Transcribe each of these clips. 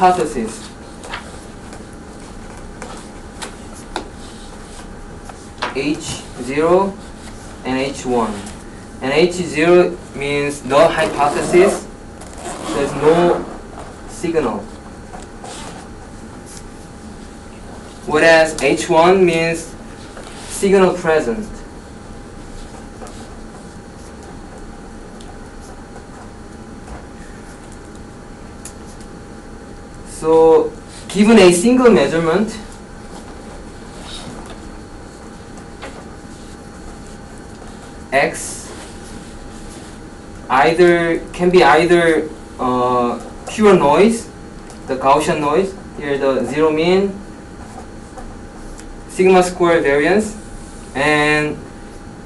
hypothesis. H0 and H1. And H0 means null hypothesis. There's no signal. Whereas H1 means signal present. So, given a single measurement, X can be either pure noise, the Gaussian noise, here the zero mean, sigma square variance,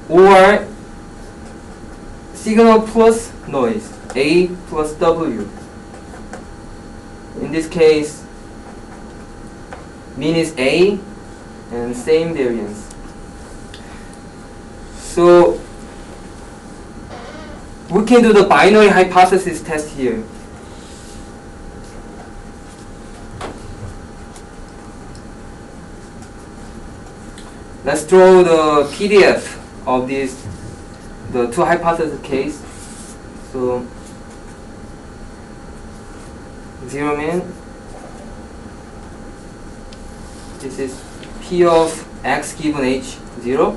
or signal plus noise, A plus W. In this case, mean is A and same variance. So we can do the binary hypothesis test here. Let's draw the PDF of the two hypothesis case. So zero mean, this is P of X given H0,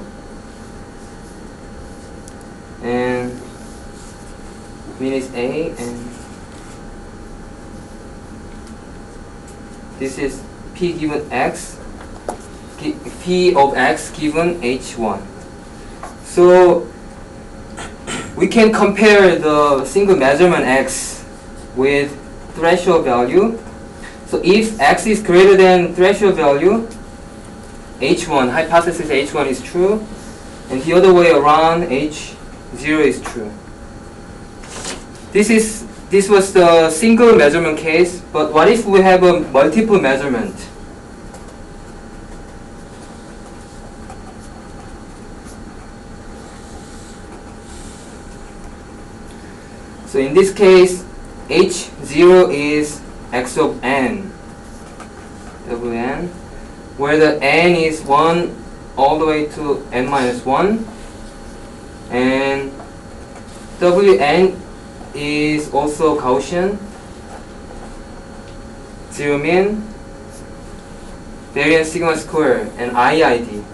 and mean is A, and this is P given X, P of X given H1. So we can compare the single measurement X with threshold value. So if X is greater than threshold value, H1, hypothesis H1 is true, and the other way around, H0 is true. This was the single measurement case, but what if we have a multiple measurement? So in this case, H0 is X of n, Wn, where the n is 1 all the way to n minus 1, and Wn is also Gaussian, zero mean, variance sigma square, and IID.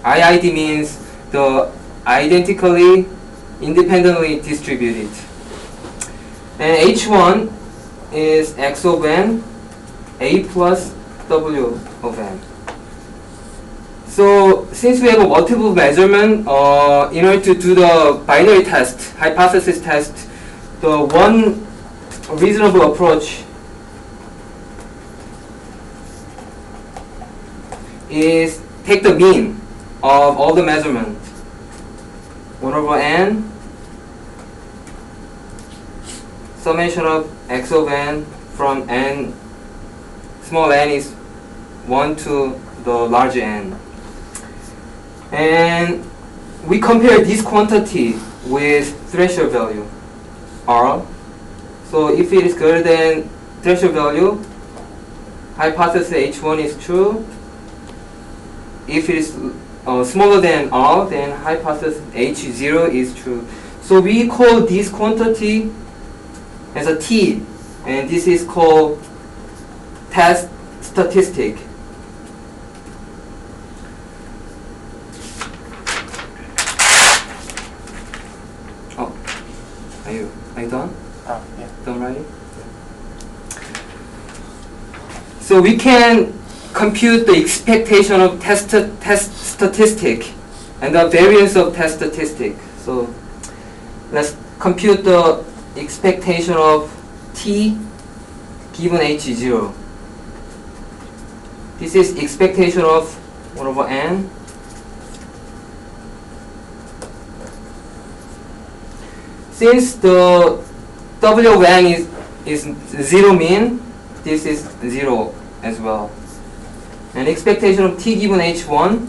IID means the identically independently distributed. And H1 is X of n, A plus W of n. So since we have a multiple measurement, in order to do the binary test, hypothesis test, the one reasonable approach is take the mean of all the measurement. 1 over n, summation of X of n from n, small n is 1 to the large n. And we compare this quantity with threshold value, R. So if it is greater than threshold value, hypothesis H1 is true. If it is smaller than R, then hypothesis H0 is true. So we call this quantity as a T, and this is called test statistic. Oh, are you done? Yeah. Done writing? So we can compute the expectation of test statistic and the variance of test statistic. So let's compute the expectation of T given H0. This is expectation of 1 over n. Since the W of n is zero mean, this is zero as well. And expectation of T given H1,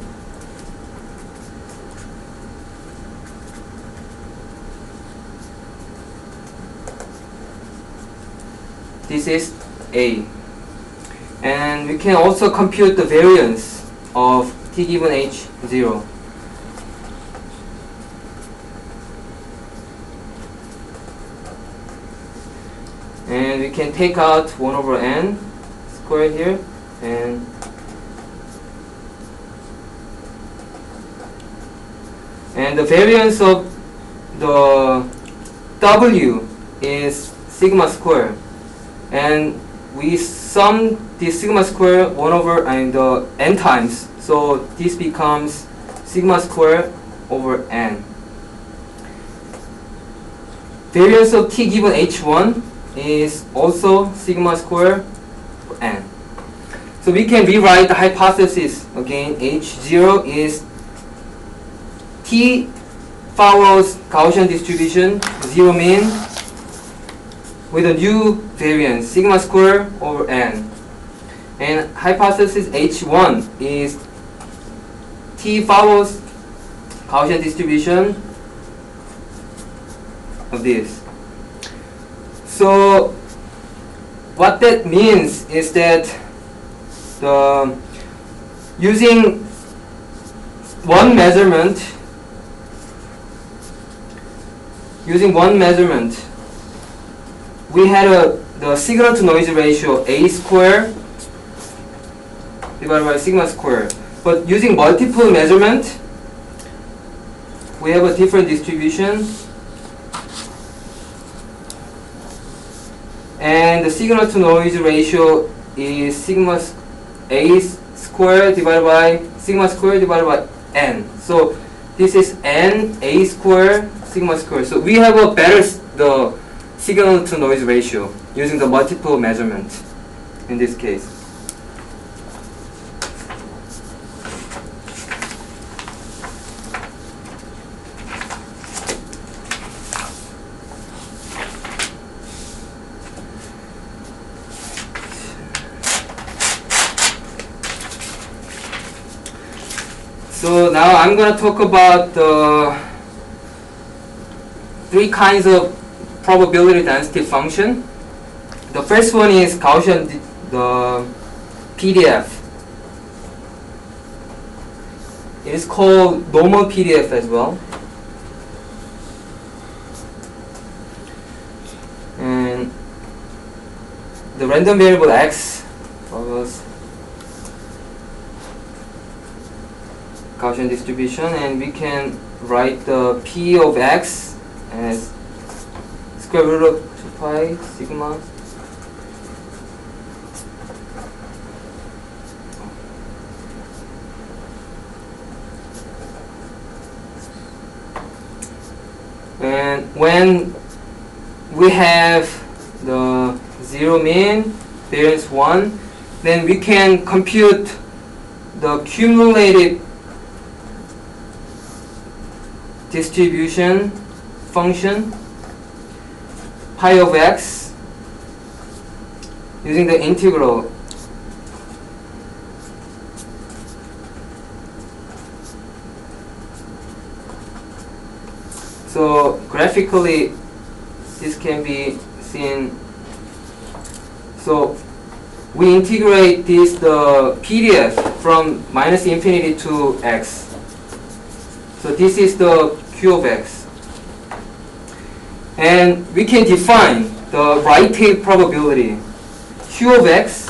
this is A. And we can also compute the variance of t given h0. And we can take out 1 over n squared here, and the variance of the w is sigma square, and we sum the sigma square 1 over the n times, so this becomes sigma square over n. Variance of t given h1 is also sigma square n. So we can rewrite the hypothesis again. H0 is t follows Gaussian distribution, 0 mean, with a new variance, sigma square over n. And hypothesis H1 is t follows Gaussian distribution of this. So what that means is that using one measurement, we had the signal to noise ratio A square divided by sigma square. But using multiple measurement, we have a different distribution. And the signal to noise ratio is sigma A square divided by sigma square divided by n. So this is n A square sigma square. So we have a better the signal to noise ratio using the multiple measurement in this case. So now I'm going to talk about the 3 kinds of probability density function. The first one is Gaussian, the PDF. It is called normal PDF as well. And the random variable x follows Gaussian distribution, and we can write the p of x as square root of 2 pi sigma and when we have the 0 mean, variance 1, then we can compute the cumulative distribution function pi of x using the integral. So graphically this can be seen. So we integrate this the PDF from minus infinity to x. So this is the q of x. And we can define the right tail probability q of x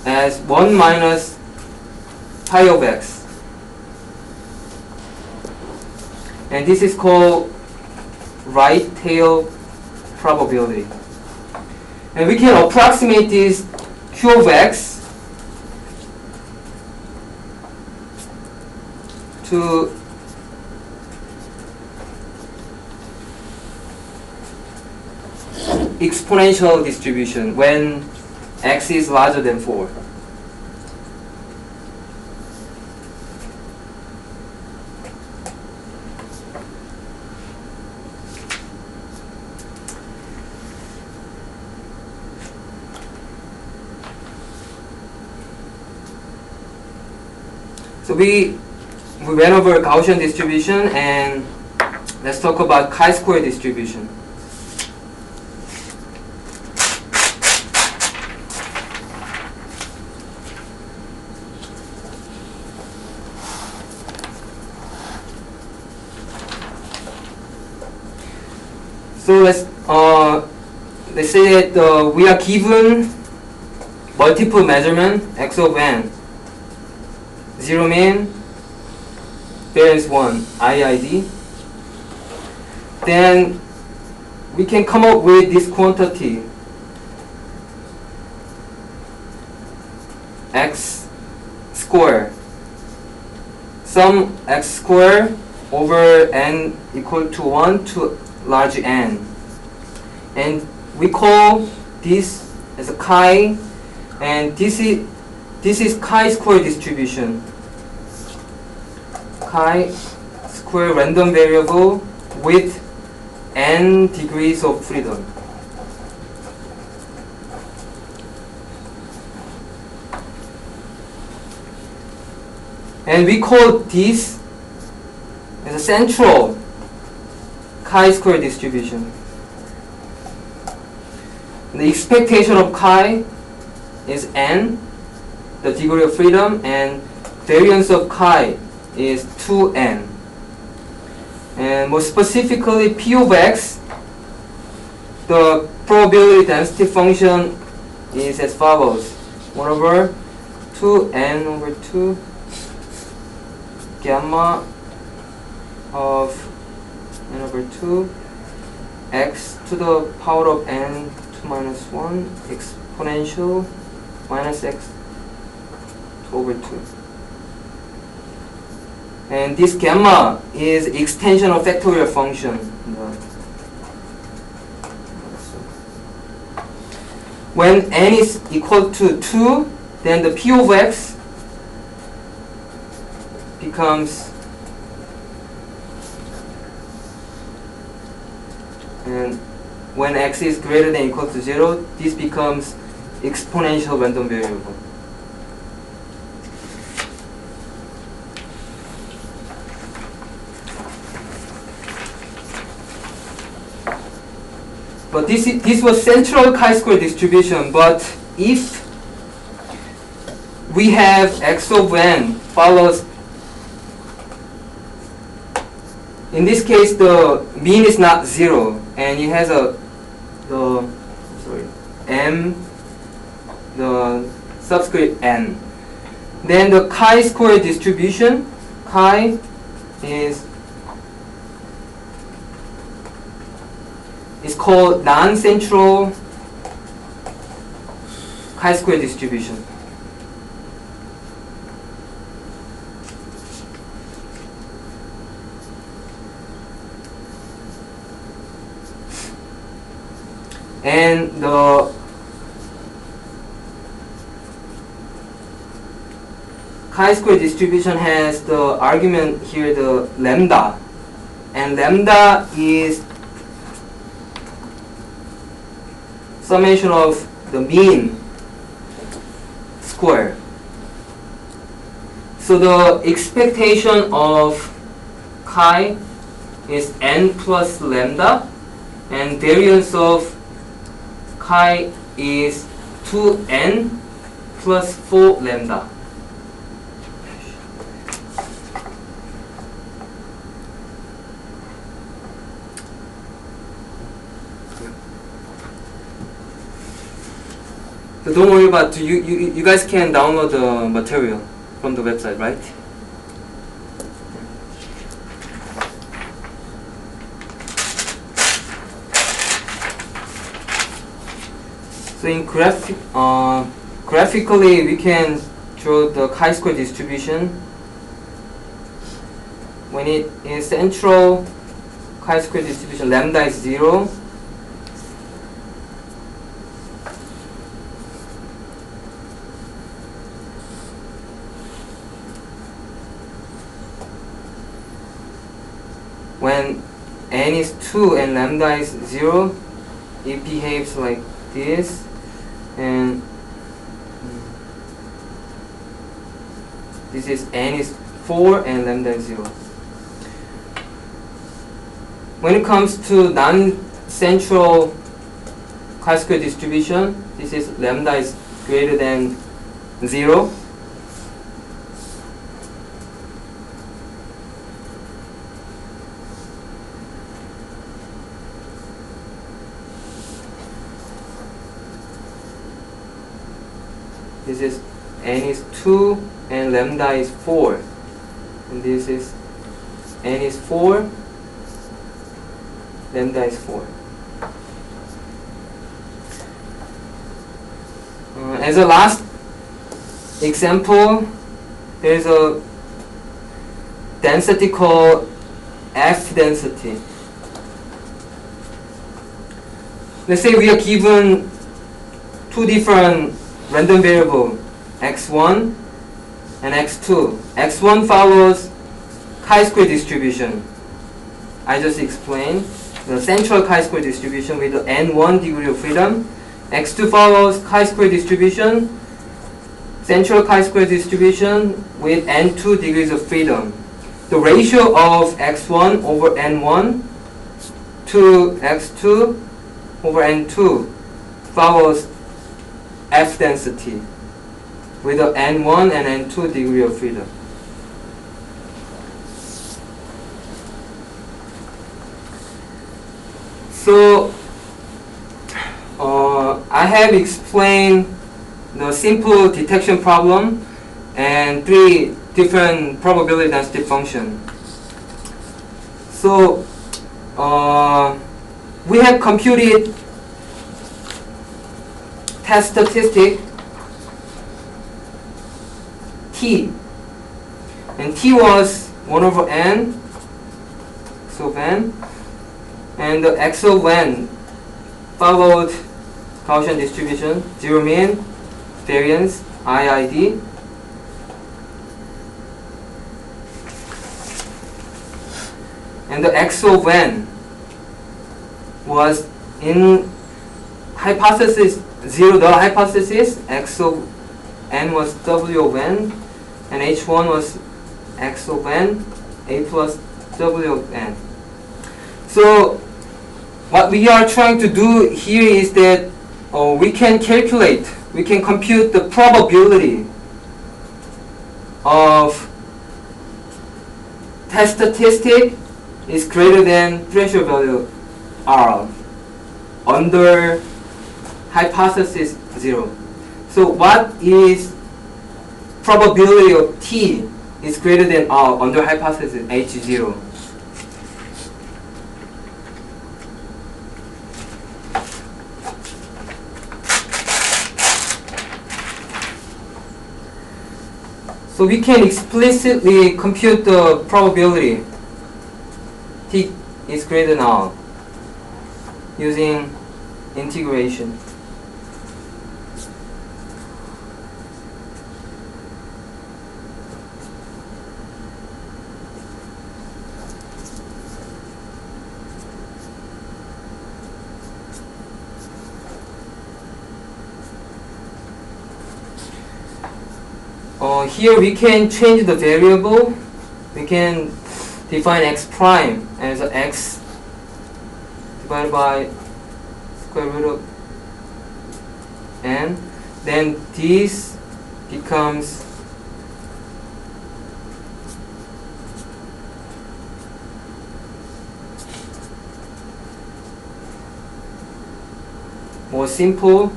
as 1 minus pi of x. And this is called right tail probability. And we can approximate this q of x to exponential distribution when x is larger than 4. So we went over Gaussian distribution, and let's talk about chi-square distribution. So let's say that we are given multiple measurement x of n. 0 mean, variance 1, IID. Then we can come up with this quantity x square. Sum x square over n equal to 1 to large N. And we call this as a chi, and this is chi-square distribution. Chi-square random variable with n degrees of freedom. And we call this as a central chi-square distribution. The expectation of chi is n, the degree of freedom, and variance of chi is 2n. And more specifically, p of x, the probability density function is as follows: 1 over 2n over 2 gamma of n over 2 x to the power of n to minus 1 exponential minus x over 2. And this gamma is extension of factorial function. When n is equal to 2, then the p of x becomes, and when x is greater than or equal to 0, this becomes exponential random variable. But this was central chi-square distribution. But if we have x of n follows, in this case the mean is not 0, and it has the subscript n. Then the chi-square distribution, chi is called non-central chi-square distribution. And the chi-square distribution has the argument here, the lambda, and lambda is summation of the mean square. So the expectation of chi is n plus lambda, and variance of chi is 2n plus 4 lambda. So don't worry about it. You guys can download the material from the website, right? So in graphically, we can draw the chi-square distribution. When it is central chi-square distribution, lambda is 0. When n is 2 and lambda is 0, it behaves like this, and this is n is 4 and lambda is 0. When it comes to non-central chi-square distribution, this is lambda is greater than 0. This is n is 2 and lambda is 4. And this is n is 4, lambda is 4. As a last example, there is a density called F density. Let's say we are given two different random variables, x1 and x2. x1 follows chi-square distribution. I just explained the central chi-square distribution with the n1 degree of freedom. x2 follows chi-square distribution, central chi-square distribution with n2 degrees of freedom. The ratio of x1 over n1 to x2 over n2 follows F density with the n1 and n2 degree of freedom. So I have explained the simple detection problem and three different probability density function. So we have computed test statistic T, and T was 1 over n, x of n, and the x of n followed Gaussian distribution, zero mean, variance, IID. And the x of n was in hypothesis 0, the hypothesis, x of n was w of n, and h1 was x of n, a plus w of n. So what we are trying to do here is that we can calculate, we can compute the probability of test statistic is greater than threshold value R under hypothesis 0. So what is probability of T is greater than R under hypothesis H0? So we can explicitly compute the probability T is greater than R using integration. Here we can change the variable. We can define x prime as x divided by square root of n. Then this becomes more simple.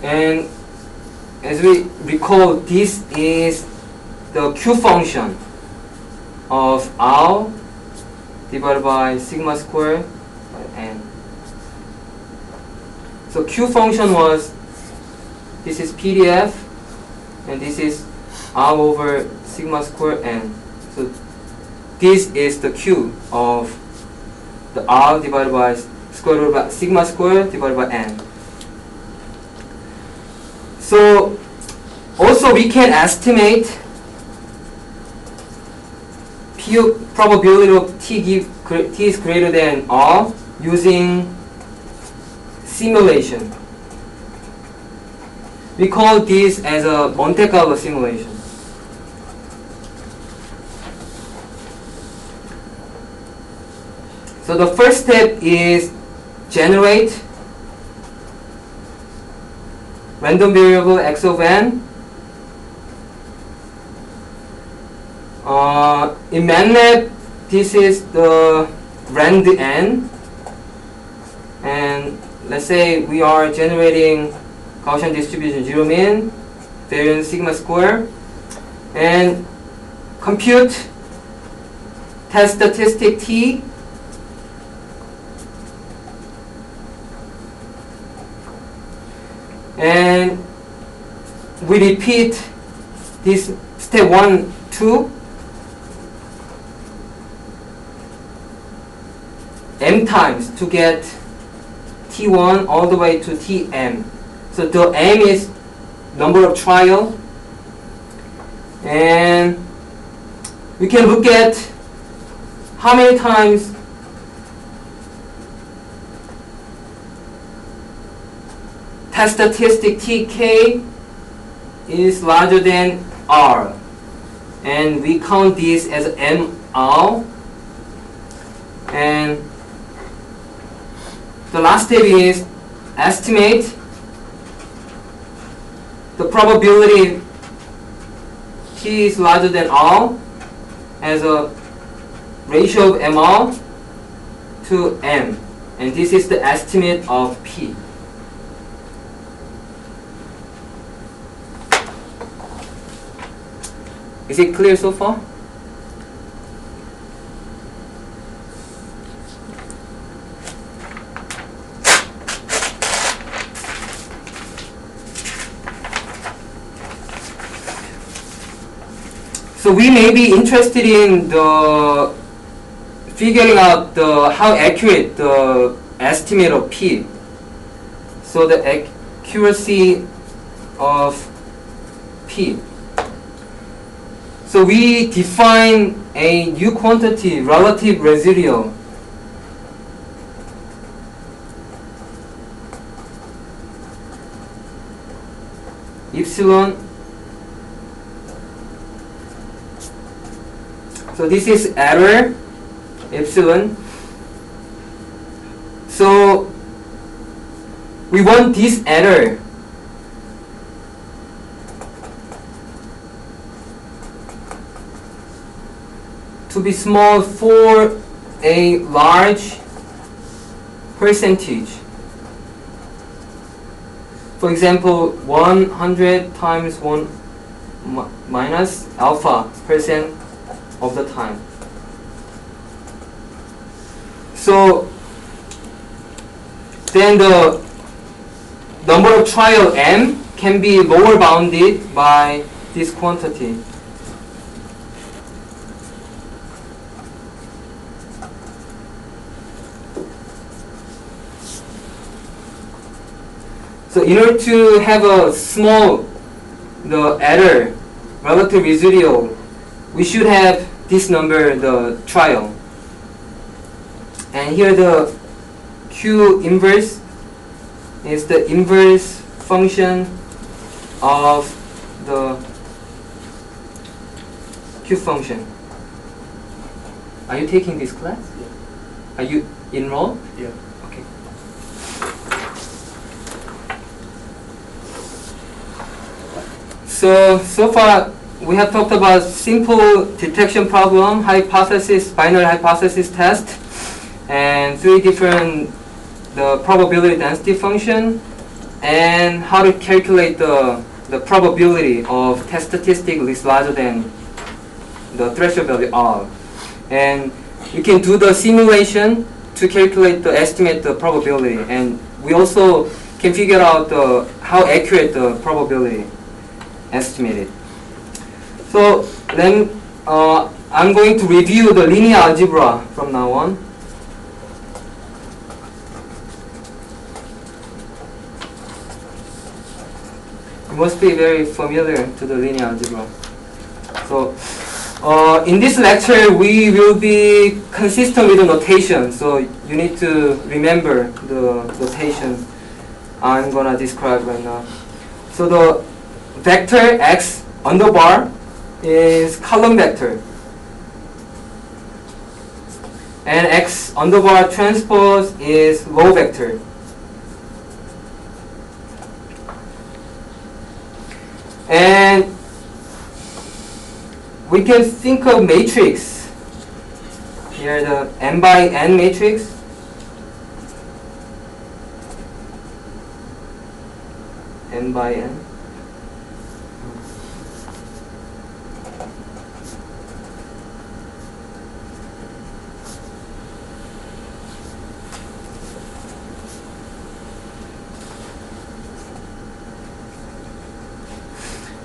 And as we recall, this is the Q function of R divided by sigma squared by n. So Q function was, this is PDF, and this is R over sigma squared n. So this is the Q of the R divided by square root of sigma squared divided by n. So also we can estimate probability of T is greater than R using simulation. We call this as a Monte Carlo simulation. So the first step is generate random variable x of n. In MATLAB, this is the rand n, and let's say we are generating Gaussian distribution 0 min, variance sigma square, and compute test statistic T. And we repeat this step 1, 2, m times to get T1 all the way to Tm. So the m is number of trial, and we can look at how many times test statistic Tk is larger than R, and we count this as MR. And the last step is estimate the probability T is larger than R as a ratio of MR to M, and this is the estimate of P. Is it clear so far? So we may be interested in the figuring out how accurate the estimate of P. So the accuracy of P. So we define a new quantity, relative residual. Epsilon. So this is error, epsilon. So we want this error to be small for a large percentage. For example, 100 times 1 minus alpha percent of the time. So then the number of trial m can be lower bounded by this quantity. So in order to have a small error, relative residual, we should have this number, the trial. And here the Q inverse is the inverse function of the Q function. Are you taking this class? Yeah. Are you enrolled? Yeah. Okay. So far we have talked about simple detection problem, hypothesis, binary hypothesis test, and 3 different the probability density function, and how to calculate the probability of test statistic is larger than the threshold value R. And we can do the simulation to calculate the estimate the probability, and we also can figure out how accurate the probability estimated. So then I'm going to review the linear algebra from now on. You must be very familiar to the linear algebra. So in this lecture we will be consistent with the notation, so you need to remember the notation I'm gonna describe right now. So the vector x underbar is column vector, and x underbar transpose is row vector. And we can think of matrix. Here the n by n matrix. n by n.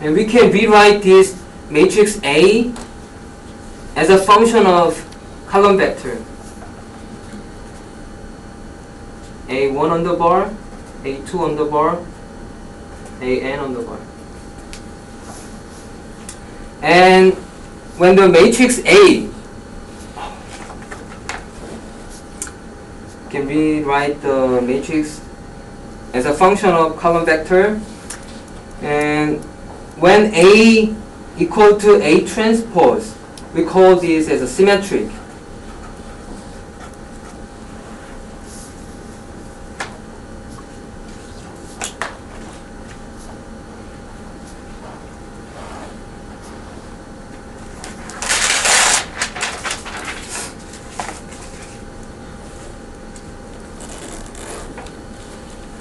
And we can rewrite this matrix A as a function of column vector. A1 on the bar, A2 on the bar, AN on the bar. And when the matrix A, can rewrite the matrix as a function of column vector, and when A equal to A transpose, we call this as a symmetric.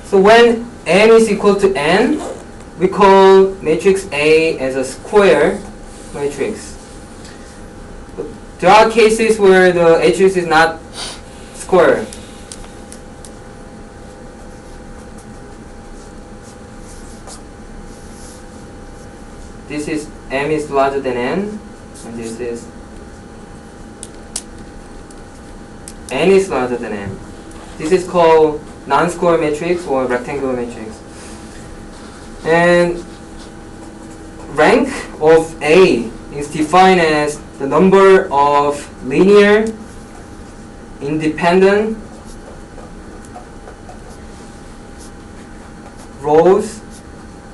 So when m is equal to n, we call matrix A as a square matrix. But there are cases where the matrix is not square. This is m is larger than n, and this is n is larger than m. This is called non-square matrix or rectangular matrix. And rank of A is defined as the number of linear independent rows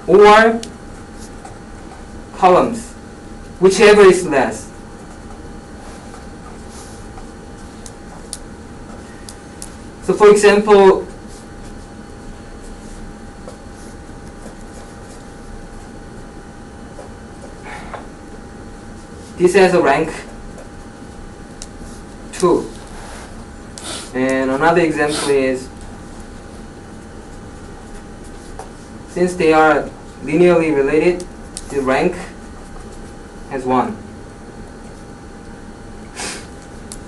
or columns, whichever is less. So for example, this has a rank 2. And another example is, since they are linearly related, the rank has 1.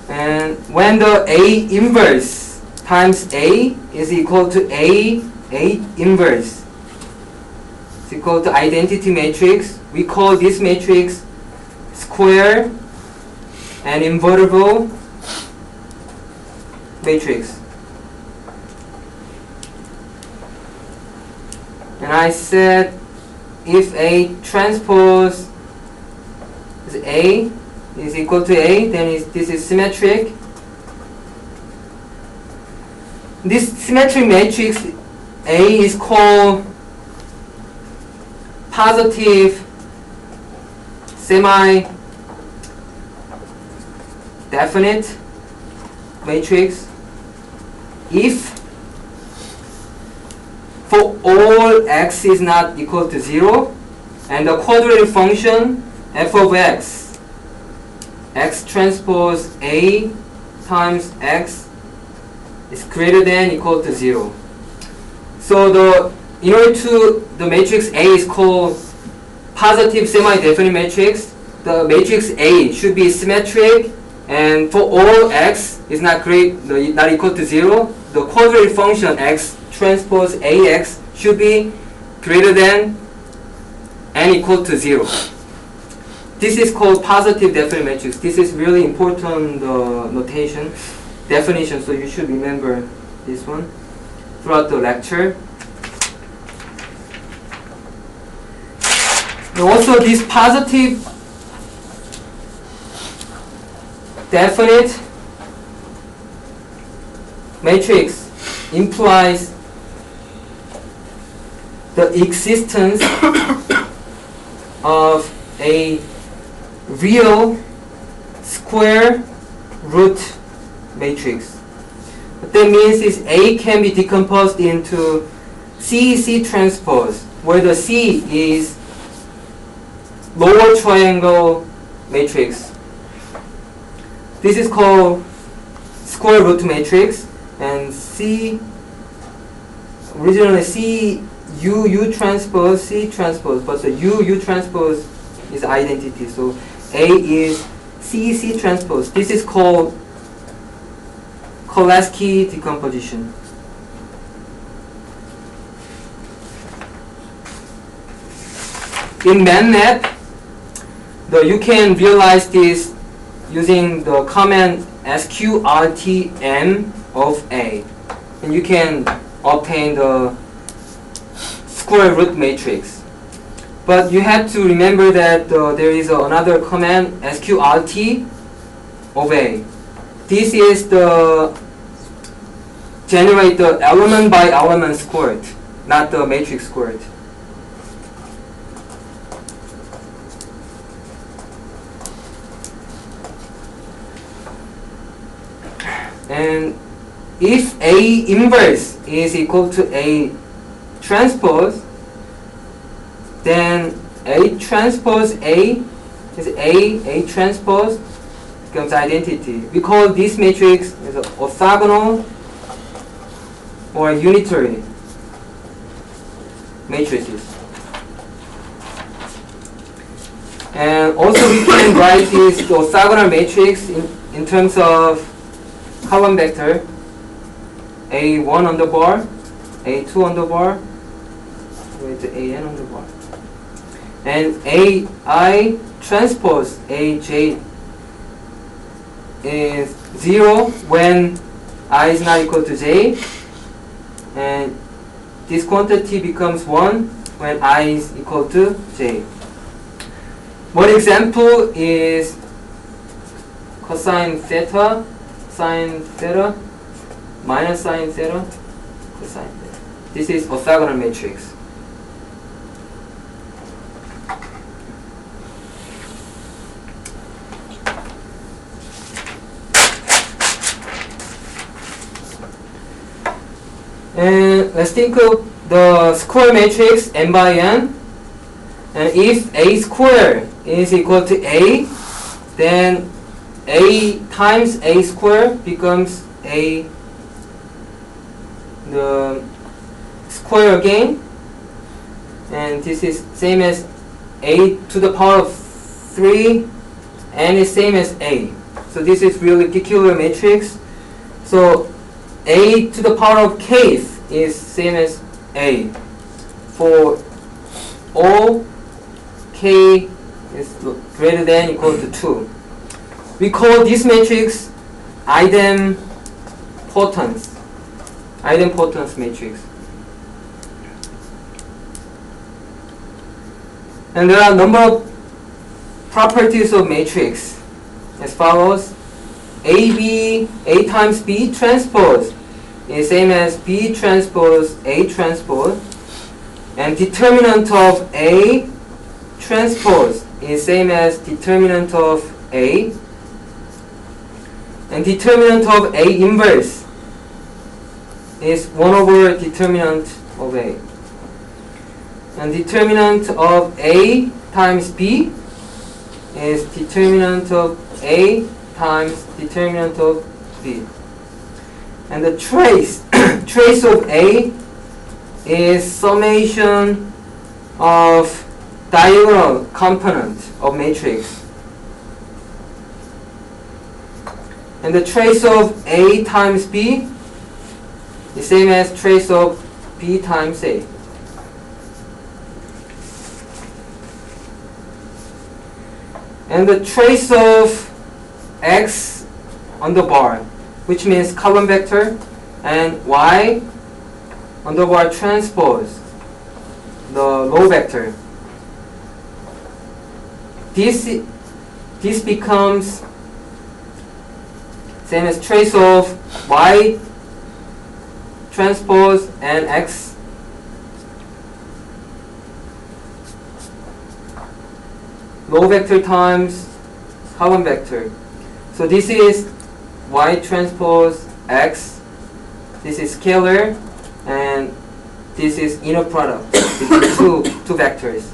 And when the A inverse times A is equal to A inverse, it's equal to identity matrix, we call this matrix square and invertible matrix. And I said if A transpose is A is equal to A, then this is symmetric. This symmetric matrix A is called positive semi-definite matrix if for all x is not equal to 0 and the quadratic function f of x transpose A times x is greater than equal to 0. So in order to the matrix A is called positive semi-definite matrix, the matrix A should be symmetric, and for all x is not equal to 0, the quadratic function x transpose AX should be greater than and equal to 0. This is called positive definite matrix. This is really important notation, definition, so you should remember this one throughout the lecture. And also this positive definite matrix implies the existence of a real square root matrix. What that means is A can be decomposed into C transpose, where the C is lower triangle matrix. This is called square root matrix, and originally C U transpose C transpose, but the U transpose is identity. So A is C transpose. This is called Cholesky decomposition. In MATLAB, you can realize this using the command sqrtm of A, and you can obtain the square root matrix. But you have to remember that there is another command sqrt of A. This is the generate the element by element squared, not the matrix squared. And if A inverse is equal to A transpose, then A transpose A is A transpose becomes identity. We call this matrix as orthogonal or unitary matrices. And also we can write this orthogonal matrix in terms of column vector A1 on the bar, A2 on the bar, with AN on the bar. And AI transpose AJ is 0 when I is not equal to J, and this quantity becomes 1 when I is equal to J. One example is cosine theta, sine theta, minus sine theta, cosine theta. This is orthogonal matrix. And let's think of the square matrix n by n. And if A square is equal to A, then A times A square becomes A the square again, and this is same as A to the power of 3 and is same as A. So this is really peculiar matrix. So A to the power of k is same as A for all k is greater than equal to 2. We call this matrix idempotence matrix. And there are a number of properties of matrix as follows. A times B transpose is same as B transpose A transpose, and determinant of A transpose is same as determinant of A, and determinant of A inverse is 1 over determinant of A. And determinant of A times B is determinant of A times determinant of B. And the trace of A is summation of diagonal component of matrix. And the trace of A times B is same as trace of B times A. And the trace of X on the bar, which means column vector, and Y on the bar transpose, the row vector. This becomes same as trace of Y transpose and X row vector times column vector. So this is Y transpose X, this is scalar, and this is inner product between two vectors.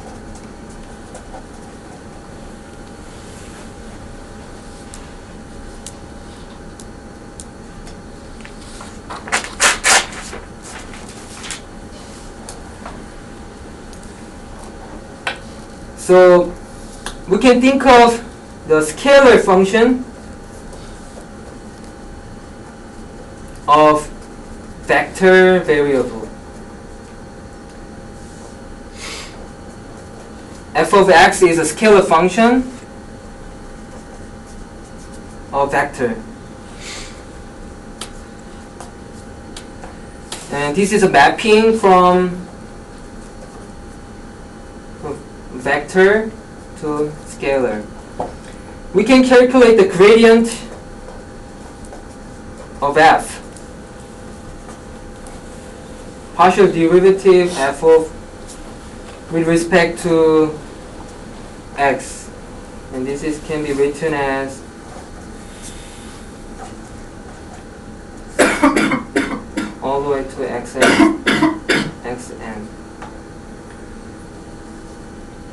So we can think of the scalar function of vector variable. F of x is a scalar function of vector. And this is a mapping from vector to scalar. We can calculate the gradient of f. Partial derivative f of with respect to x. And this is can be written as all the way to xn.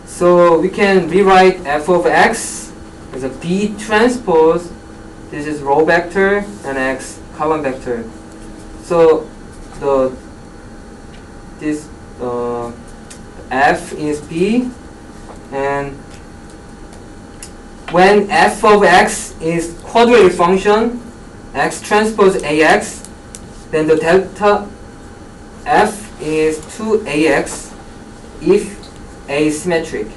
So we can rewrite f of x as a b transpose. This is row vector and x column vector. So this f is b, and when f of x is quadratic function x transpose ax, then the delta f is 2ax if A is symmetric.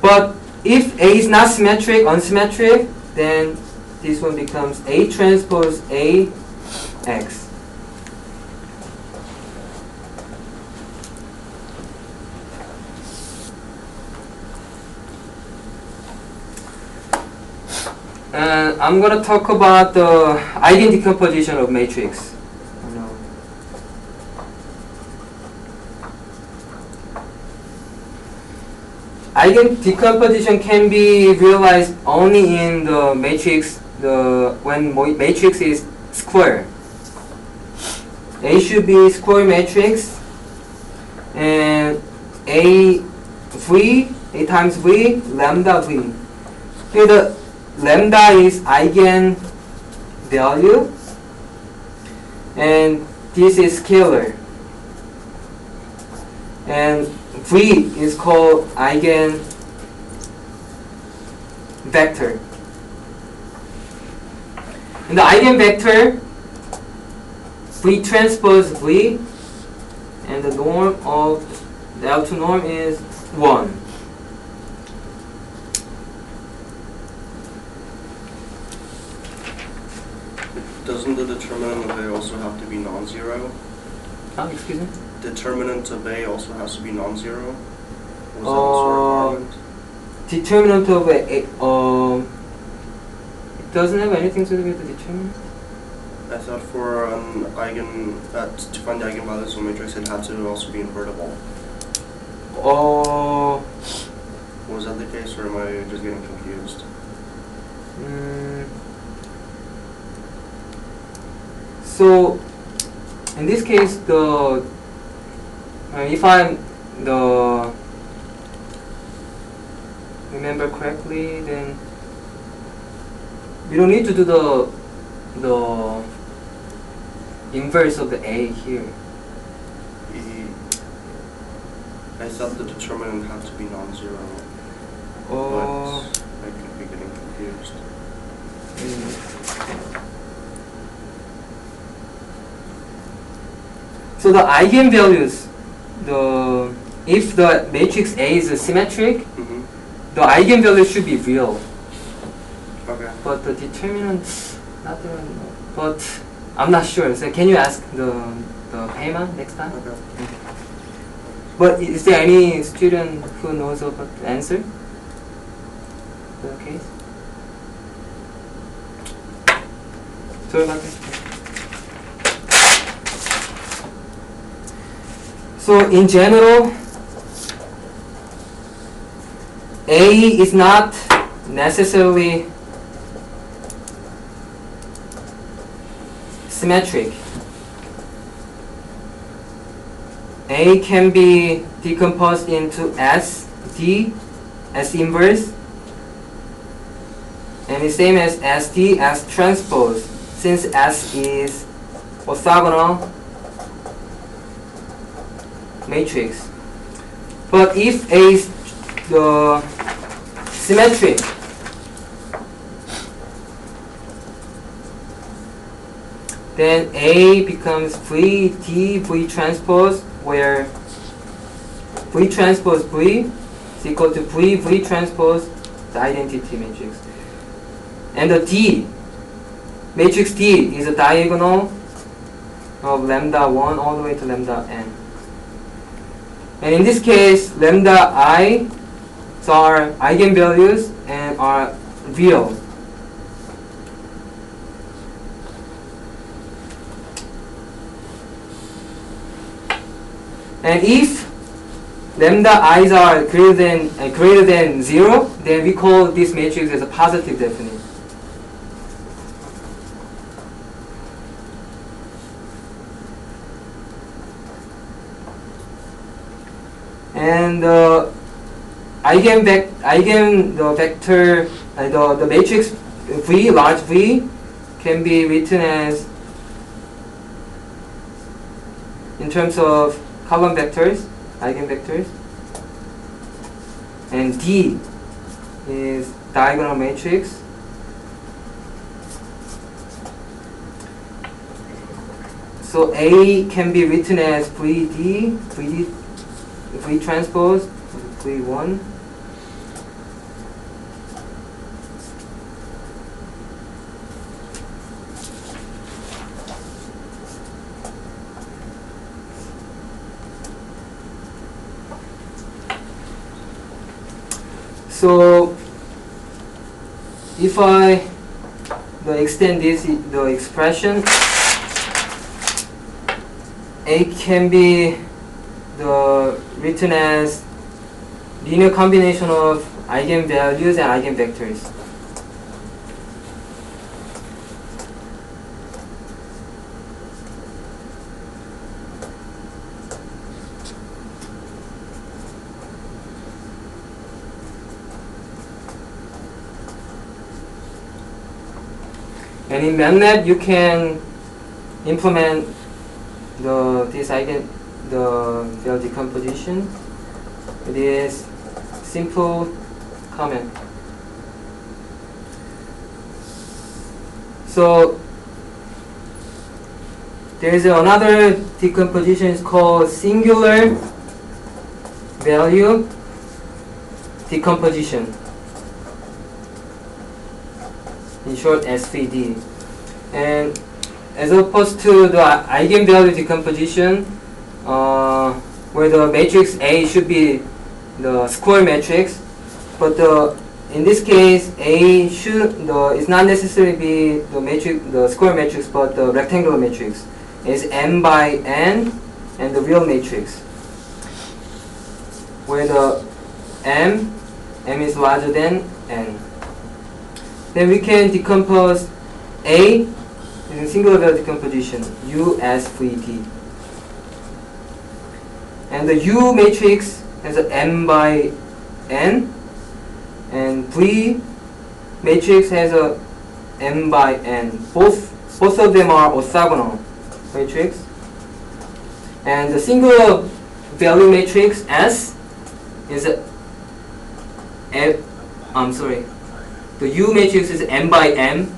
But if A is not symmetric, unsymmetric, then this one becomes A transpose AX. And I'm going to talk about the eigendecomposition of matrix. Eigendecomposition can be realized only in the matrix when matrix is square. A should be square matrix, and A times V, lambda V. Here the lambda is eigenvalue, and this is scalar. And V is called eigenvector. In the eigenvector, V transpose V, and the norm of the L2 norm is 1. Doesn't the determinant of A also have to be non-zero? Excuse me? Determinant of A also has to be non-zero? Was that also a requirement? Determinant of A, it doesn't have anything to do with the determinant? I thought for an to find the eigenvalues of a matrix it had to also be invertible. Was that the case, or am I just getting confused? So, in this case, if I remember correctly, then we don't need to do the inverse of the A here. I thought the determinant had to be non-zero, but I could be getting confused. So the eigenvalues, if the matrix A is symmetric, the eigenvalue should be real. Okay. But the determinant, not the, but I'm not sure. So can you ask the Payman next time? Okay. But is there any student who knows about the answer? The case? Sorry about that. So in general, A is not necessarily symmetric. A can be decomposed into S, D, S inverse, and the same as SD, S transpose, since S is orthogonal matrix. But if A is the symmetric, then A becomes V D V transpose, where V transpose V is equal to V V transpose the identity matrix. And the D, matrix D, is a diagonal of lambda 1 all the way to lambda n. And in this case, lambda I are eigenvalues and are real. And if lambda i's are greater than 0, then we call this matrix as a positive definite. And the vector, the matrix V, large V, can be written as, in terms of column vectors, eigenvectors, and D is diagonal matrix. So A can be written as VD, V transpose, V1. So if I extend the expression, A can be written as linear combination of eigenvalues and eigenvectors. And in MATLAB, you can implement the Bell decomposition. It is simple comment. So there is another decomposition. It's called singular value decomposition. In short, SVD. And as opposed to the eigenvalue decomposition, where the matrix A should be the square matrix, but in this case A is not necessarily be the square matrix, but the rectangular matrix is m by n, and the real matrix, where the m is larger than n. Then we can decompose A in singular value decomposition, U as VD. And the U matrix has a m by n, and V matrix has a m by n. Both of them are orthogonal matrix. And the singular value matrix S is the U matrix is m by m,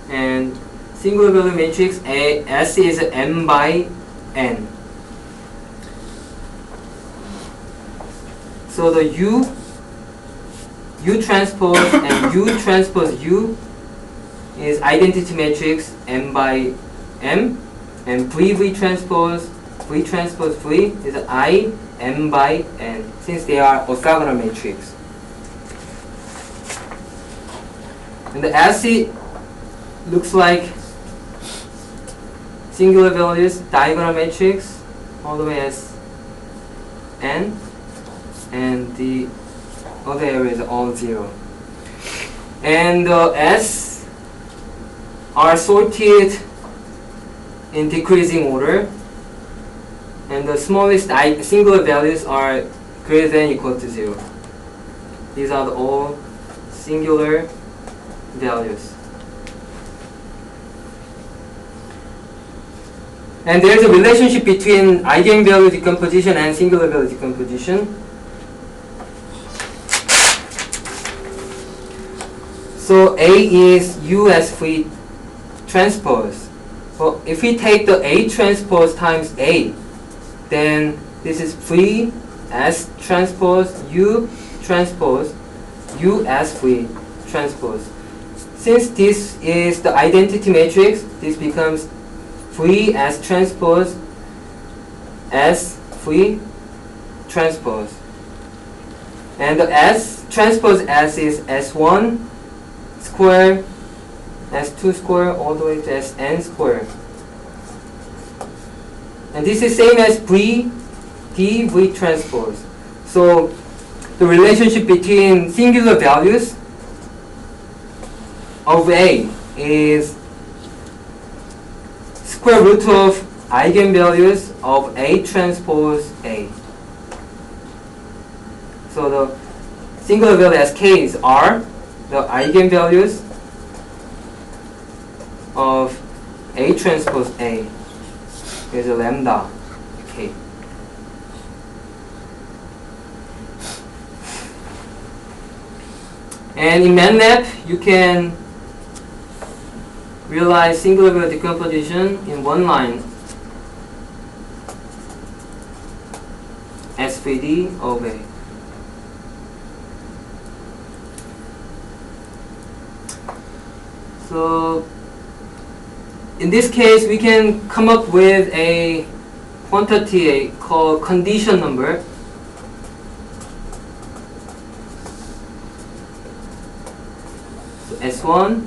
and singular value matrix S is m by n. So the U transpose and U transpose U is identity matrix m by m, and V transpose V is I m by n, since they are orthogonal matrix. And the S looks like singular values diagonal matrix all the way as n, and the other area is all 0. And the S are sorted in decreasing order, and the smallest singular values are greater than or equal to 0. These are all singular values. And there is a relationship between eigenvalue decomposition and singular value decomposition. So A is U as phi transpose. Well, if we take the A transpose times A, then this is phi S transpose U transpose U as phi transpose. Since this is the identity matrix, this becomes phi S transpose S phi transpose. And the S transpose S is S1 square, S2 square, all the way to Sn square. And this is same as V D V transpose. So the relationship between singular values of A is square root of eigenvalues of A transpose A. So the singular value as K is R, the eigenvalues of A transpose A is a lambda K. And in MATLAB, you can realize singular value decomposition in one line. SVD of A. So in this case, we can come up with a quantity called condition number. So S1,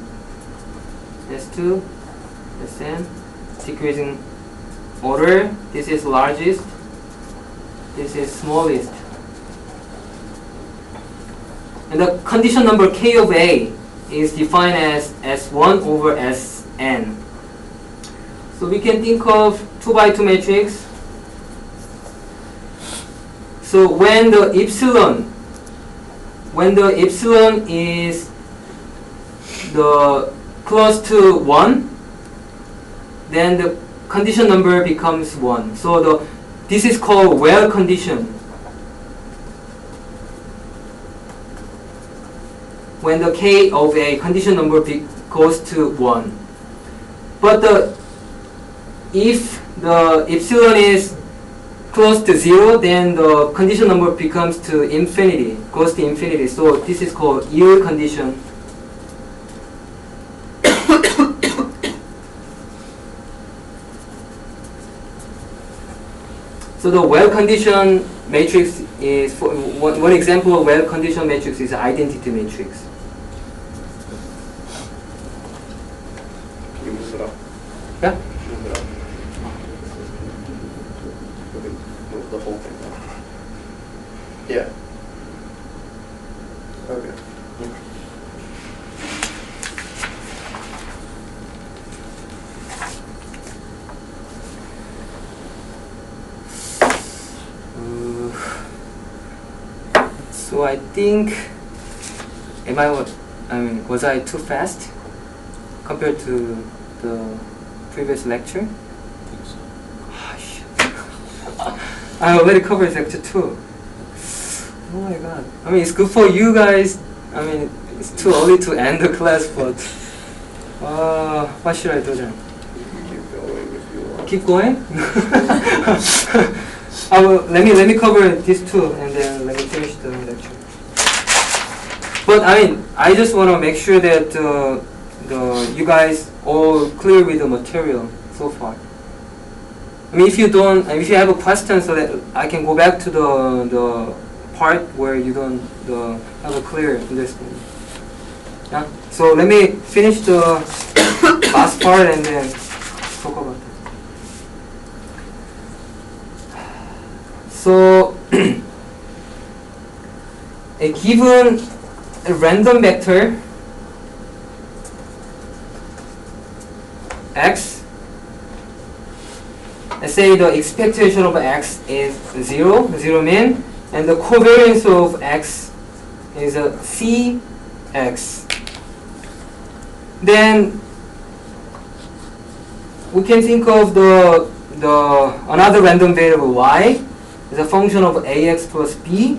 S2, Sn, decreasing order. This is largest. This is smallest. And the condition number K of A is defined as S1 over Sn. So we can think of 2 by 2 matrix. So when the epsilon is the close to 1, then the condition number becomes 1. So this is called well condition. When the K of A condition number goes to 1. But if the epsilon is close to 0, then the condition number becomes to infinity, goes to infinity. So this is called yield condition. So the well condition matrix is, for one example of well condition matrix is identity matrix. Can you move it up? Yeah? Move it up. Move the whole thing up. Yeah. Okay. So I think, was I too fast compared to the previous lecture? Ah, shit. I already covered lecture 2. Oh my god. I mean, it's good for you guys. I mean, it's too early to end the class, but what should I do then? Keep going if you want. Keep going? Let me cover these 2 and then let me finish the lecture. But I just want to make sure that you guys all clear with the material so far. I mean, if you have a question, so that I can go back to the part where you don't have a clear understanding. Yeah. So let me finish the last part and then talk about that. So a given random vector x, let's say the expectation of x is 0 mean, and the covariance of x is a Cx. Then we can think of the another random variable y is a function of ax plus b.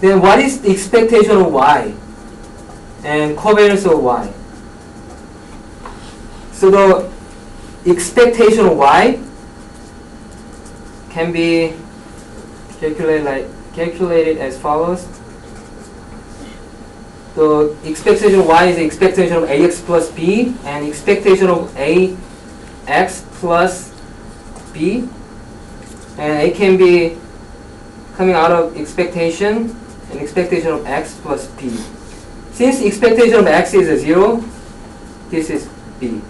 Then what is the expectation of y? and covariance of y. So the expectation of y can be calculated as follows. The expectation of y is the expectation of ax plus b, and expectation of ax plus b, and a can be coming out of expectation and expectation of x plus b. Since expectation of x is a 0, this is b.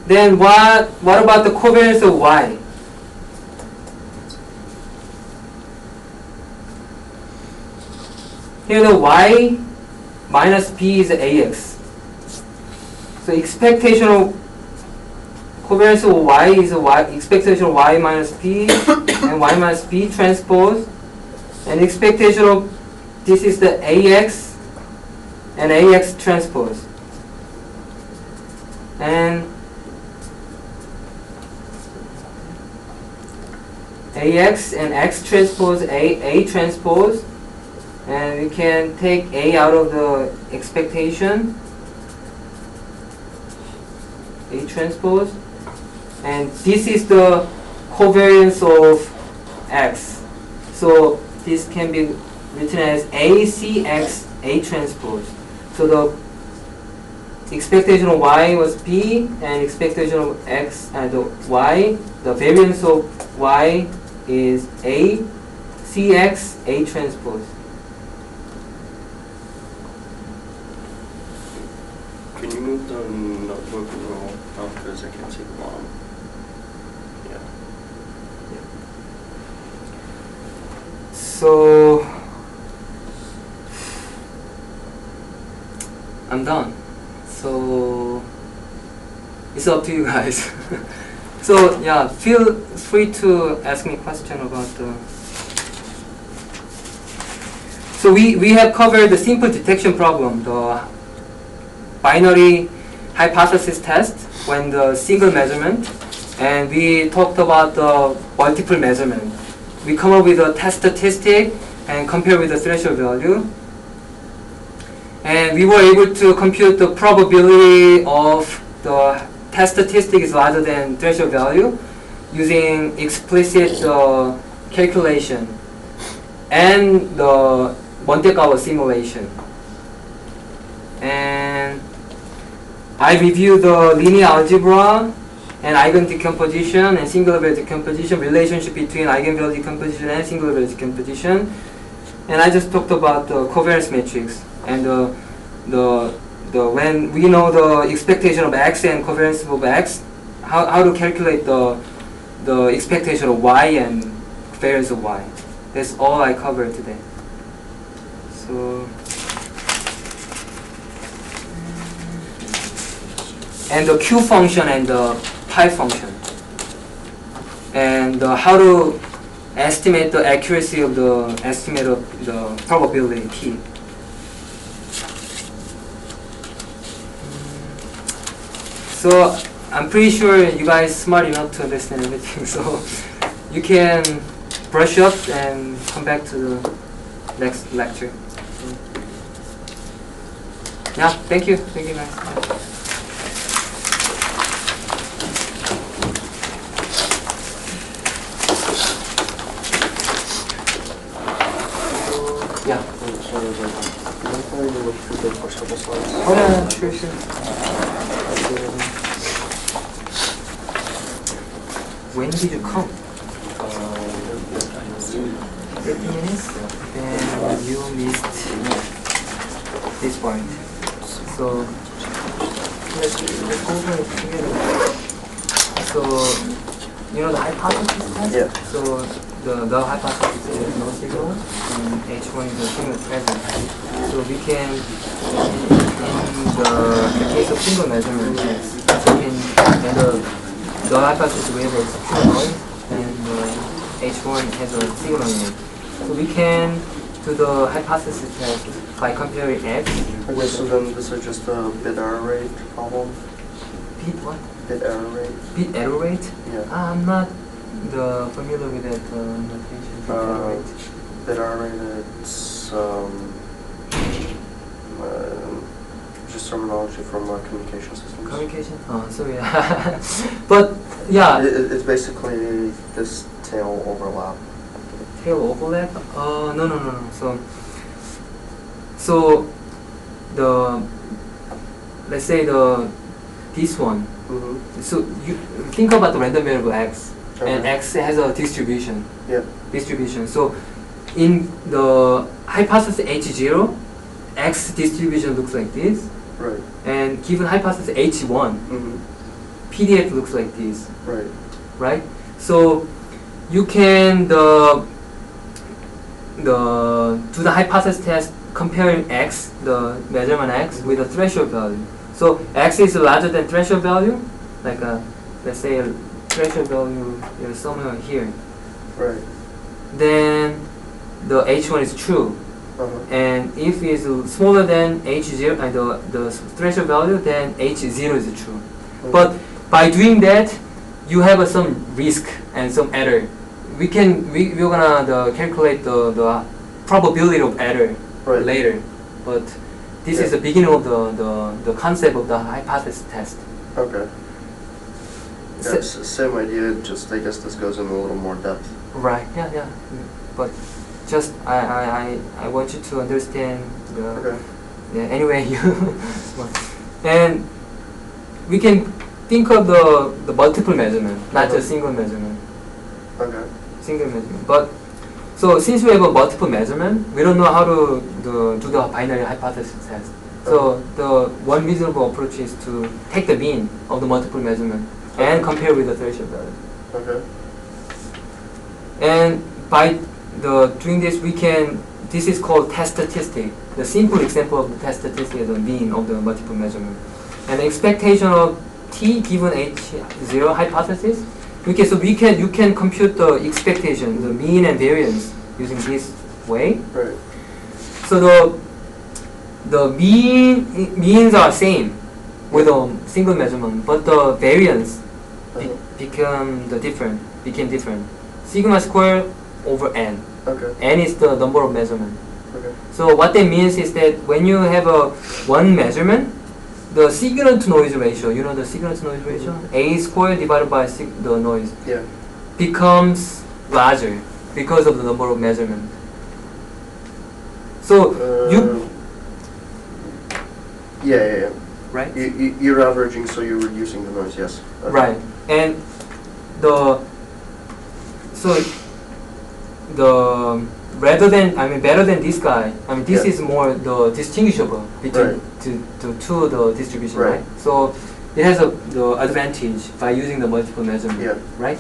Then what about the covariance of y? Here the y minus b is ax. So expectation of covariance of y is a y, expectation of y minus b and y minus b transpose, and expectation of this is the ax and ax transpose, and ax and x transpose a transpose, and we can take a out of the expectation, a transpose, and this is the covariance of x. So this can be written as ACX A transpose. So the expectation of y was b, and expectation of x the y, the variance of y is A CX A transpose. Can you move the notebook a little up because I can't see the bottom? Yeah. So I'm done. So it's up to you guys. So yeah, feel free to ask me question about the. So we have covered the simple detection problem, the binary hypothesis test when the single measurement, and we talked about the multiple measurement. We come up with a test statistic and compare with the threshold value. And we were able to compute the probability of the test statistic is larger than threshold value using explicit calculation and the Monte Carlo simulation. And I reviewed the linear algebra and eigen decomposition and singular value decomposition, relationship between eigenvalue decomposition and singular value decomposition. And I just talked about the covariance matrix and when we know the expectation of x and covariance of x, how to calculate the expectation of y and variance of y. That's all I covered today. So, and the Q function and the pi function, and how to estimate the accuracy of the estimate of the probability P. So I'm pretty sure you guys smart enough to understand everything. So you can brush up and come back to the next lecture. Yeah, thank you guys. Yeah. Sorry about that. Can I tell you look through the first couple slides? Oh yeah, sure. When did you come? 30 minutes? Then you missed this point. So let's go over it together. So you know the hypothesis test? Yeah. So the hypothesis is no signal and H1 is a signal present. So we can, in the case of single measurement test, so we can, the hypothesis we have a pure noise and H1 has a signal noise. So we can do the hypothesis test by comparing X. Okay, so then this is just a bit error rate problem? Bit what? Bit error rate? Bit error rate? Yeah. I'm not familiar with that notation. Bit error rate. Bit error rate, it's Just terminology from communication systems. Communication? Oh, sorry. But yeah, It's basically this tail overlap. tail overlap? No. So the, let's say this one. Mm-hmm. So you think about the random variable x, and Okay. x has a distribution. Yeah. Distribution. So in the hypothesis h0, x distribution looks like this, Right. and given hypothesis h1, Mm-hmm. PDF looks like this, Right. right? So you can do the hypothesis test comparing x, the measurement x, with the threshold value. So x is larger than threshold value, like let's say a threshold value is somewhere here. Right. Then the h1 is true, Uh-huh. and if it's smaller than h0, the threshold value, then h0 is true. But by doing that, you have some risk and some error. We're gonna calculate the probability of error Right. later, but this is the beginning of the concept of the hypothesis test. Okay. So- Yeah, same idea, just I guess this goes in a little more depth. Right. Yeah. But just I want you to understand the. Okay. Yeah. Anyway, you and we can think of the multiple measurement, not just single measurement. Okay. Single measurement. But so since we have a multiple measurement, we don't know how to do the binary hypothesis test. So the one reasonable approach is to take the mean of the multiple measurement and compare with the threshold value. Okay. And by doing this, this is called test statistic. The simple example of the test statistic is the mean of the multiple measurement. And the expectation of t given h0 hypothesis, you can compute the expectation, the mean and variance using this way. Right. So the means are same with a single measurement, but the variance became different. Sigma square over n. Okay. N is the number of measurement. Okay. So what that means is that when you have one measurement, the signal to noise ratio, you know the signal to noise ratio, A square divided by the noise, Yeah. becomes larger because of the number of measurement. So you Yeah. right. You're averaging, so you're reducing the noise. Yes. Okay. Right. And the better than this guy. This Yeah. is more the distinguishable between Right. the distribution, Right. right? So it has the advantage by using the multiple measurement, Yeah. right?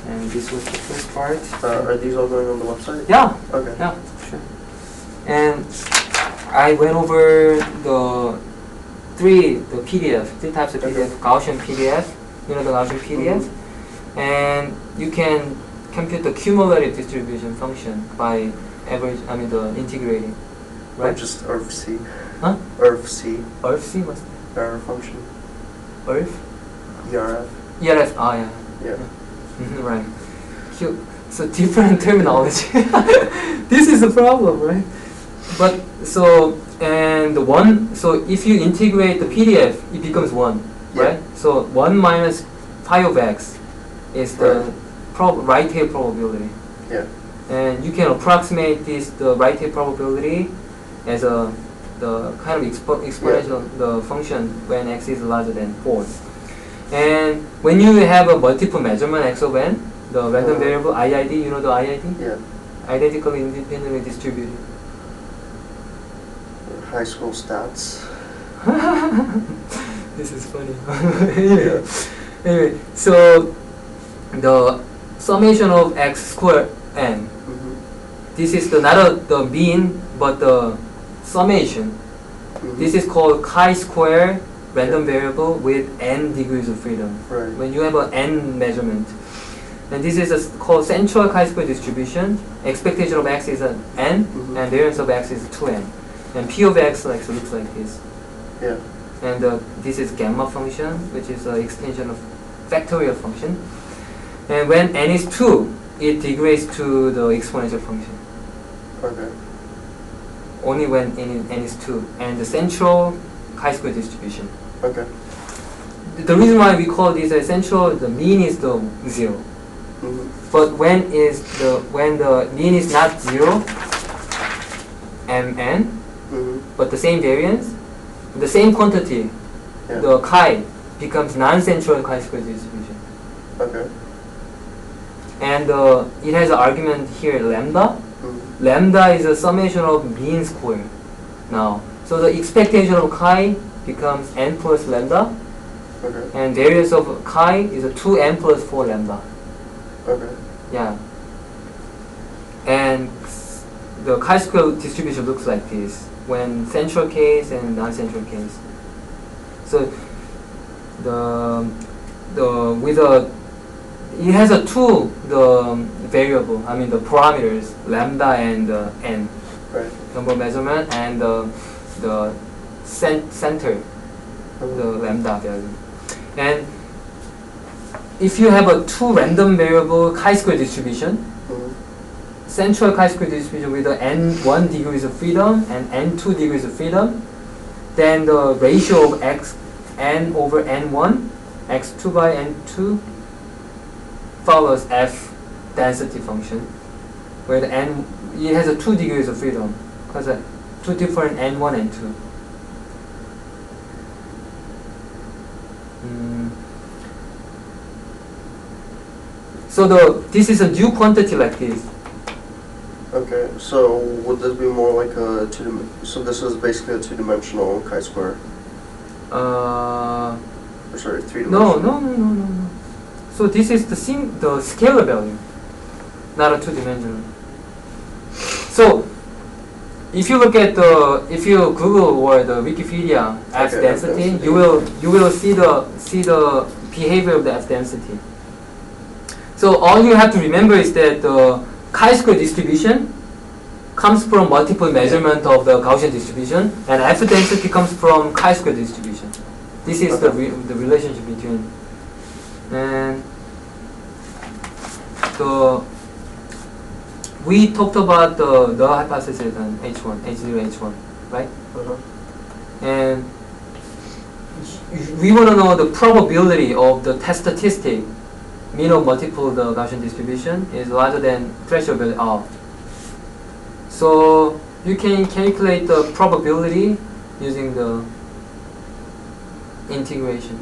And this was the first part. Are these all going on the website? Yeah, Okay. yeah, sure. And I went over the three types of PDF, Gaussian PDF, the Gaussian PDF, and you can compute the cumulative distribution function by the integrating, Or right? just ERF-C. Huh? ERF-C. ERF-C, what's that? Error function. ERF? ERF. ERF, yeah. Yeah. Right. So different terminology. This is the problem, right? But so if you integrate the PDF, it becomes 1, Yeah. right? So 1 minus phi of x is the right tail probability, Yeah. and you can approximate the right tail probability as the kind of exponential the function when x is larger than 4. And when you have a multiple measurement x of n, the random variable IID, you know the IID? Yeah. Identically independently distributed. High school stats. This is funny. Yeah. Anyway, so the summation of x squared n. This is not the mean, but the summation. This is called chi-square random variable with n degrees of freedom. Right. When you have an n measurement. And this is called central chi-square distribution. Expectation of x is an n, and variance of x is 2n. And p of x looks like this. Yeah. And this is gamma function, which is an extension of factorial function. And when n is 2, it degrades to the exponential function. Okay. only when n is 2, and the central chi-square distribution. Okay. The reason why we call this essential, the mean is the 0. But when the mean is not 0, mn, but the same variance, the same quantity, Yeah. the chi becomes non-central chi-square distribution. Okay. And it has an argument here, lambda. Lambda is a summation of mean square now. So the expectation of chi becomes n plus lambda, Okay. and variance of chi is a 2n plus 4 lambda. Okay. Yeah. And the chi-square distribution looks like this when central case and non-central case. So it has a the parameters lambda and n, Right. number of measurement, and the center, the lambda value. And if you have a 2 random variable chi-square distribution, central chi-square distribution with the n1 degrees of freedom and n2 degrees of freedom, then the ratio of x n over n1, x2 by n2 follows f density function, where the n, it has a 2 degrees of freedom because two different n1 and 2. So this is a new quantity like this. Okay, so would this be more like a so this is basically a two-dimensional chi-square? Or sorry, three-dimensional? No. So this is the scalar value, not a 2-dimensional. So if you look at if you Google or the Wikipedia F Okay, density, F density. you will see the behavior of the F density. So all you have to remember is that the chi-square distribution comes from multiple measurement of the Gaussian distribution, and F density comes from chi-square distribution. This is the relationship between. And we talked about the hypothesis and H1, H0, H1, right? And we want to know the probability of the test statistic mean of multiple the Gaussian distribution is larger than threshold value R. So you can calculate the probability using the integration.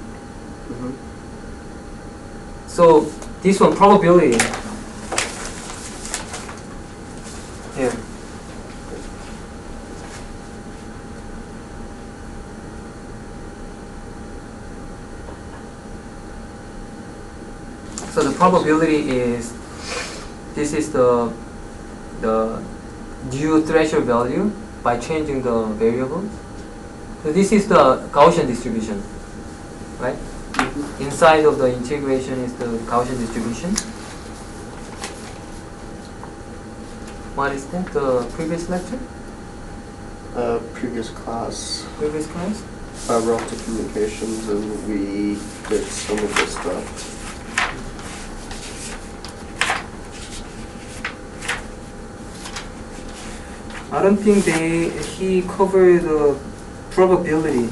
So this one, probability. Here. So the probability is, this is the new threshold value by changing the variables. So this is the Gaussian distribution, right? Inside of the integration is the Gaussian distribution. What is that? The previous lecture? Previous class. Previous class? Relative communications, and we did some of this stuff. I don't think he covered the probability.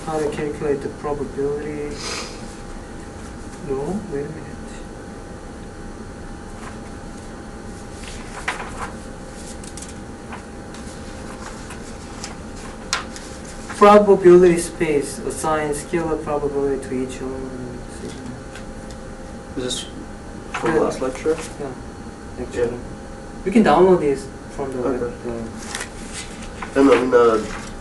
How to calculate the probability. No, wait a minute. Probability space, assign scalar probability to each element. Is this from Yeah. last lecture? Yeah, actually. You can download this from the Okay. the And then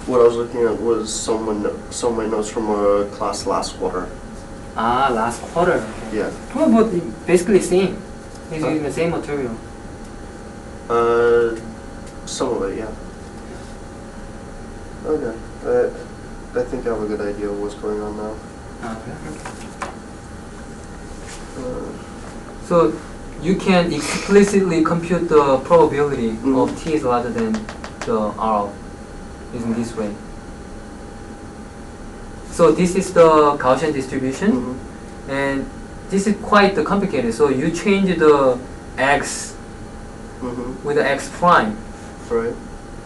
what I was looking at was some of my notes from a class last quarter. last quarter. Yeah. Well, but basically same. It's using the same material. Some of it, yeah. Okay. I think I have a good idea of what's going on now. So you can explicitly compute the probability of t is larger than the R using this way. So this is the Gaussian distribution, and this is quite complicated. So you change the x with the x prime, Right.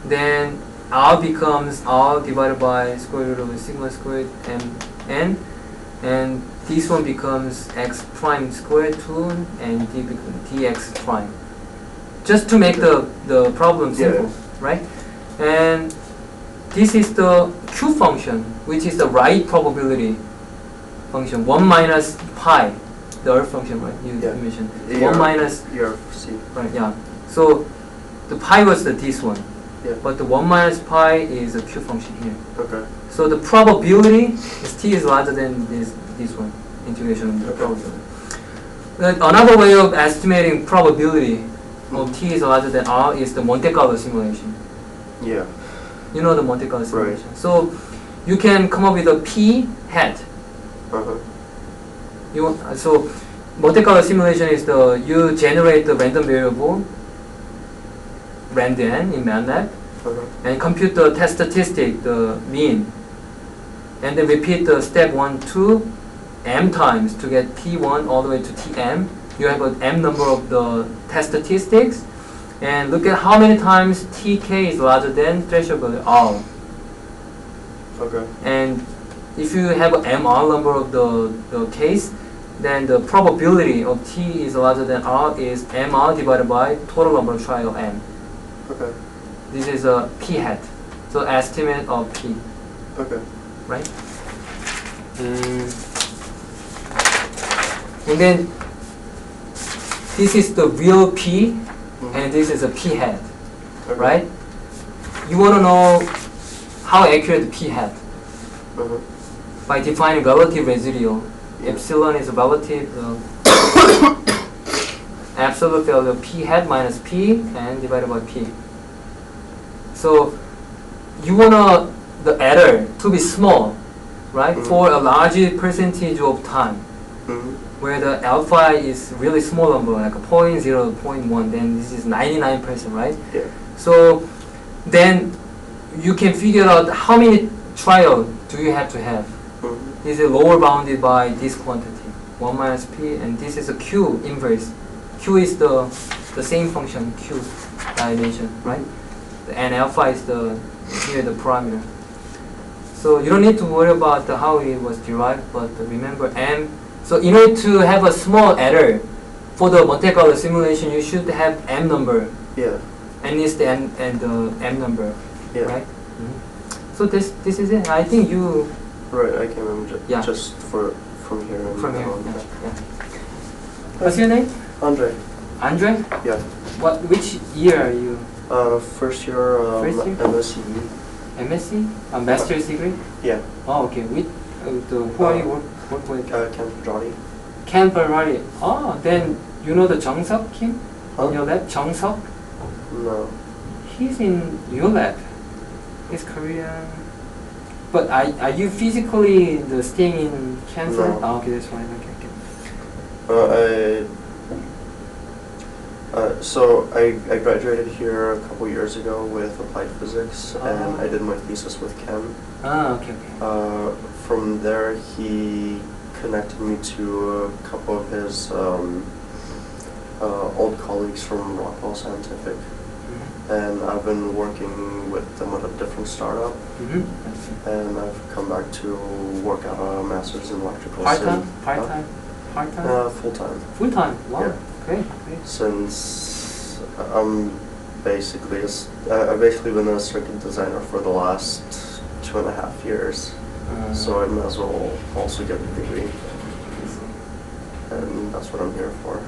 then R becomes R divided by square root of sigma squared n, and this one becomes x prime squared 2 and d becomes dx prime. Just to make the problem simple, right? And this is the Q function, which is the right probability function, 1 minus pi, the earth function, right? You mentioned. 1 minus, ERC. right, yeah. So the pi was this one, Yeah. but the 1 minus pi is a Q function here. Okay. So the probability is t is larger than this one, integration of the Okay. probability. Then another way of estimating probability of t is larger than r is the Monte Carlo simulation. Yeah. You know the Monte Carlo Right. simulation. So you can come up with a p hat. Uh-huh. So Monte Carlo simulation is you generate the random variable randn in MATLAB Uh-huh. and compute the test statistic, the mean, and then repeat the step 1 to m times to get t1 all the way to tm. You have an m number of the test statistics, and look at how many times tk is larger than threshold value r. Okay. And if you have an mr number of the case, then the probability of t is larger than r is mr divided by total number of trial m. Okay. This is a p hat, so estimate of p, Okay. right? And then this is the real p, and this is a p hat, Okay. right? You want to know how accurate the p hat Uh-huh. by defining relative residual. Yeah. Epsilon is a relative absolute value of p hat minus p and divided by p. So you want the error to be small, right? Mhm. For a large percentage of time, Mm-hmm. where the alpha is really small number, like a 0.0, 0.1, then this is 99%, right? Yeah. So then you can figure out how many trial do you have to have. Mm-hmm. This is lower bounded by this quantity, 1 minus p, and this is a q inverse. Q is the same function, q dimension, right? And alpha is here the parameter. So you don't need to worry about how it was derived, but remember m. So in order to have a small error for the Monte Carlo simulation, you should have m number, Yeah. at least the m number, Yeah. right? So this is it. I think you Right. I can remember Yeah. just from here. And from here. on. Yeah. What's your name? Andre. Andre? Yeah. Which year are you? First year. First year? MSc. MSc? A master's degree? Yeah. Oh, okay. Who are you work with? Ken Johnny. Ken Ferrari. Oh, then you know the Jung Suk Kim Huh? in your lab? Jung Suk? No. He's in your lab. He's Korean. But are you physically staying in Kansas? No. Oh, okay, that's fine. Okay. So I graduated here a couple years ago with applied physics, and Oh. I did my thesis with Ken. Ah, okay, okay. From there, he connected me to a couple of his old colleagues from Rockwell Scientific, and I've been working with them at a different startup, Mm-hmm. and I've come back to work at a master's in electrical. Part-time? soon. Part-time? Part-time? Full-time. Full-time? Wow. Yeah. Great. Since I'm I've basically been a circuit designer for the last 2.5 years, so I might as well also get a degree, and that's what I'm here for.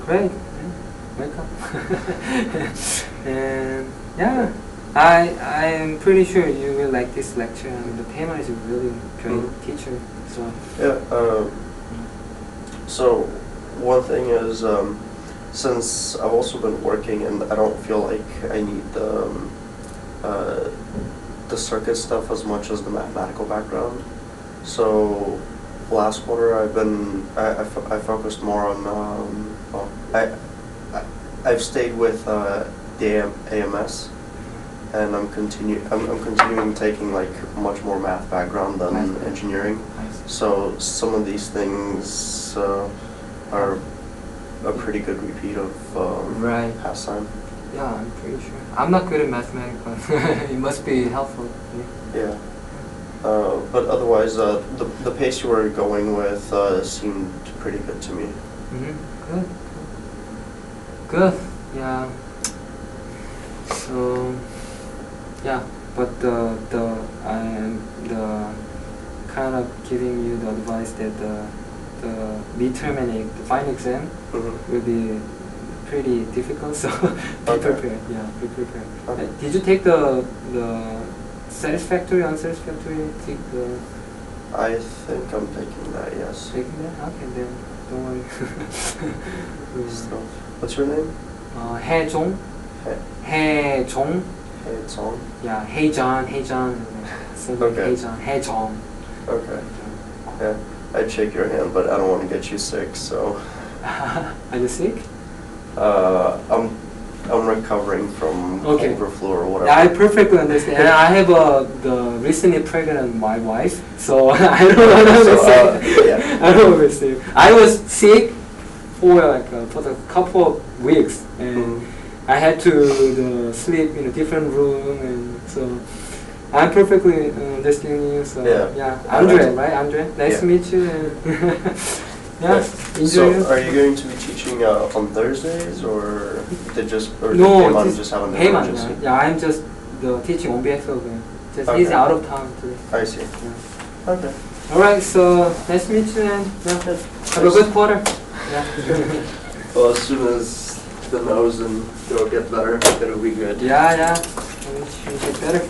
Great. Welcome. And yeah, I'm pretty sure you will like this lecture. I mean, the Pema is a really great teacher. So Yeah. So one thing is, since I've also been working, and I don't feel like I need the circuit stuff as much as the mathematical background. So last quarter I focused more on well, I've stayed with the AMS, and I'm continuing taking like much more math background than engineering. So some of these things are a pretty good repeat of right. past time. Yeah, I'm pretty sure. I'm not good at mathematics, but it must be helpful. Yeah. But otherwise, the pace you were going with seemed pretty good to me. Good. Good. Yeah. So, yeah, but I am the kind of giving you the advice that the midterm and the final exam will be pretty difficult. So be Okay. prepared. Yeah, be prepared. Okay. Did you take the satisfactory, unsatisfactory? Take the I think I'm taking that, yes. taking that? Okay, then don't worry. So, what's your name? 해종. Hey, 해종. it's on. Yeah, 해전. Okay. 해정. Okay. Yeah, I'd shake your hand, but I don't want to get you sick, so. Are you sick? I'm recovering from Okay. cold or flu or whatever. I perfectly understand. And I have the recently pregnant my wife, so I don't know what So, to say. yeah. I don't know what to say. I was sick for for a couple of weeks, and I had to sleep in a different room, and so I'm perfectly understanding you. So Yeah. Andre, right? Andre, nice Yeah. to meet you. And yeah, So, enjoy. are you going to be teaching on Thursdays, or did No, Heyman just just have an Heyman, emergency? yeah, I'm just the teaching on behalf of him. Just he's Okay. out of town today. I see. Yeah. Okay. All right, so nice to meet you, and have a good quarter. Yeah. Well, as soon as the nose and throat get better, it'll be good. Yeah. We'll get better.